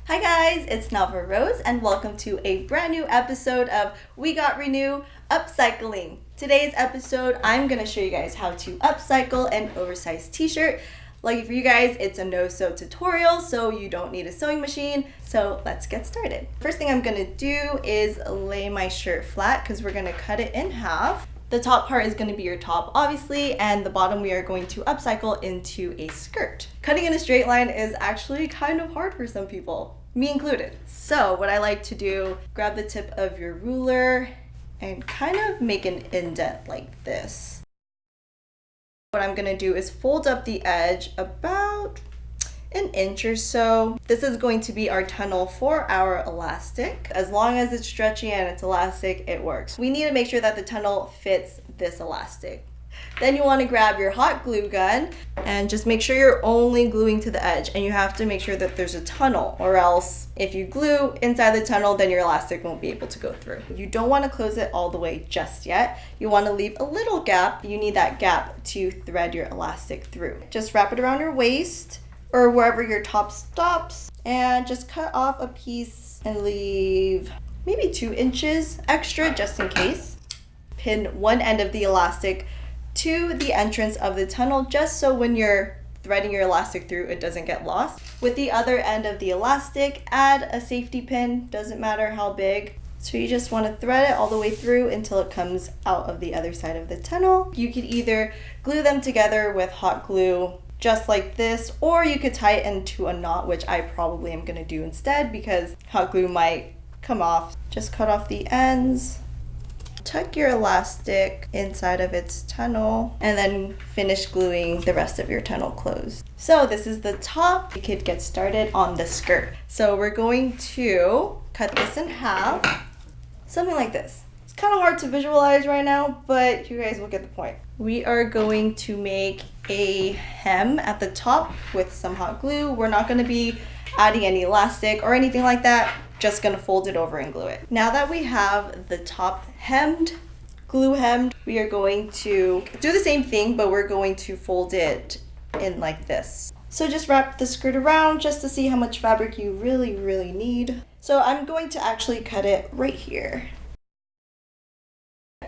Hi guys, it's Nava Rose and welcome to a brand new episode of We Got Renew Upcycling. Today's episode, I'm going to show you guys how to upcycle an oversized t-shirt. Lucky for you guys, it's a no-sew tutorial, so you don't need a sewing machine. So let's get started. First thing I'm going to do is lay my shirt flat because we're going to cut it in half. The top part is going to be your top, obviously, and the bottom we are going to upcycle into a skirt. Cutting in a straight line is actually kind of hard for some people, me included. So what I like to do, grab the tip of your ruler and kind of make an indent like this. What I'm going to do is fold up the edge about an inch or so. This is going to be our tunnel for our elastic. As long as it's stretchy and it's elastic, it works. We need to make sure that the tunnel fits this elastic. Then you want to grab your hot glue gun and just make sure you're only gluing to the edge, and you have to make sure that there's a tunnel, or else if you glue inside the tunnel, then your elastic won't be able to go through. You don't want to close it all the way just yet. You want to leave a little gap. You need that gap to thread your elastic through. Just wrap it around your waist or wherever your top stops, and just cut off a piece and leave maybe 2 inches extra just in case. Pin one end of the elastic to the entrance of the tunnel just so when you're threading your elastic through, it doesn't get lost. With the other end of the elastic, add a safety pin, doesn't matter how big. So you just want to thread it all the way through until it comes out of the other side of the tunnel. You could either glue them together with hot glue just like this, or you could tie it into a knot, which I probably am going to do instead because hot glue might come off. Just cut off the ends, tuck your elastic inside of its tunnel, and then finish gluing the rest of your tunnel closed. So this is the top. You could get started on the skirt. So we're going to cut this in half, something like this. It's kind of hard to visualize right now, but you guys will get the point. We are going to make a hem at the top with some hot glue. We're not going to be adding any elastic or anything like that. Just going to fold it over and glue it. Now that we have the top hemmed, glue hemmed, we are going to do the same thing, but we're going to fold it in like this. So just wrap the skirt around just to see how much fabric you really need. So I'm going to actually cut it right here.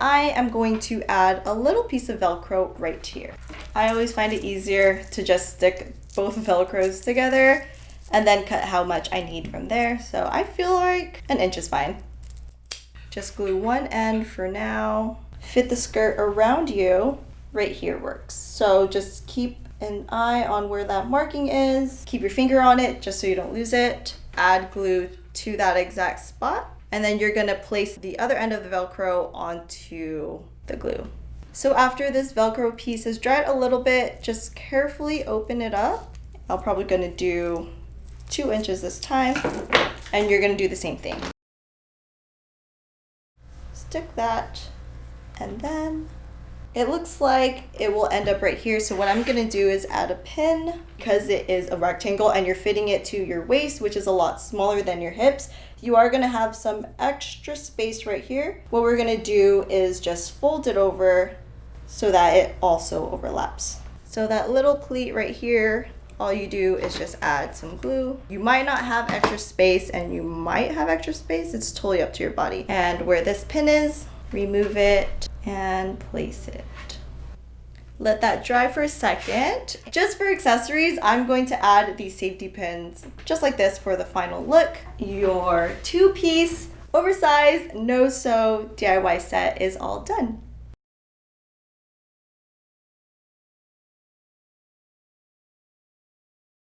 I am going to add a little piece of Velcro right here. I always find it easier to just stick both Velcros together and then cut how much I need from there. So I feel like an inch is fine. Just glue one end for now. Fit the skirt around you. Right here works. So just keep an eye on where that marking is. Keep your finger on it just so you don't lose it. Add glue to that exact spot. And then you're gonna place the other end of the Velcro onto the glue. So after this Velcro piece is dried a little bit, just carefully open it up. I'm probably gonna do 2 inches this time, and you're gonna do the same thing. Stick that, and then it looks like it will end up right here. So what I'm gonna do is add a pin because it is a rectangle and you're fitting it to your waist, which is a lot smaller than your hips. You are gonna have some extra space right here. What we're gonna do is just fold it over so that it also overlaps. So that little pleat right here, all you do is just add some glue. You might not have extra space and you might have extra space. It's totally up to your body. And where this pin is, remove it and place it. Let that dry for a second. Just for accessories, I'm going to add these safety pins just like this for the final look. Your 2-piece, oversized, no-sew DIY set is all done.